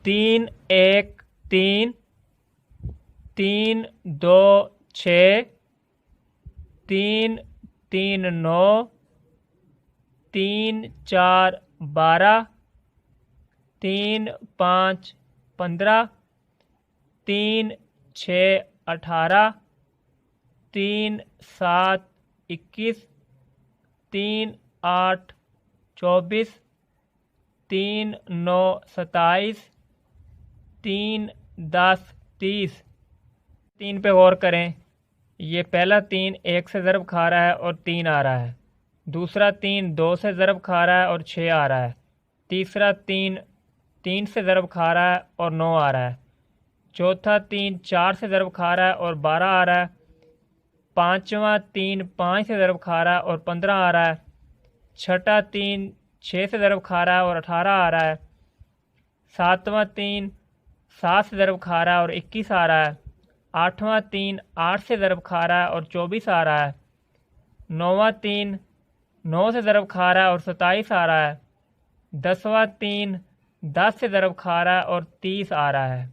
3 1 3 3 2 6 3 3 9 3 4 12 3 5 15 3 6 18 3 7 21 3 8 24 3 9 27 3 10 30 3 پہ غور کریں۔ یہ پہلا 3 1 سے ضرب کھا رہا ہے اور 3 آ رہا ہے، دوسرا 3 2 سے ضرب کھا رہا ہے اور 6 آ رہا ہے، تیسرا 3 3 سے ضرب کھا رہا ہے اور 9 آ رہا ہے، چوتھا 3 4 سے ضرب کھا رہا ہے اور 12 آ رہا ہے، پانچواں 3 5 سے ضرب کھا رہا ہے اور 15 آ رہا ہے، چھٹا 3 6 سے ضرب کھا رہا ہے اور 18 آ رہا ہے، ساتواں 3 7 سے ضرب کھا رہا ہے اور 21 آ رہا ہے، آٹھواں 3 8 سے ضرب کھا رہا ہے اور 24 آ رہا ہے، نواں 3 9 سے ضرب کھا رہا ہے اور 27 آ رہا ہے، 10واں 3 10 سے ضرب کھا رہا ہے اور 30 آ رہا ہے۔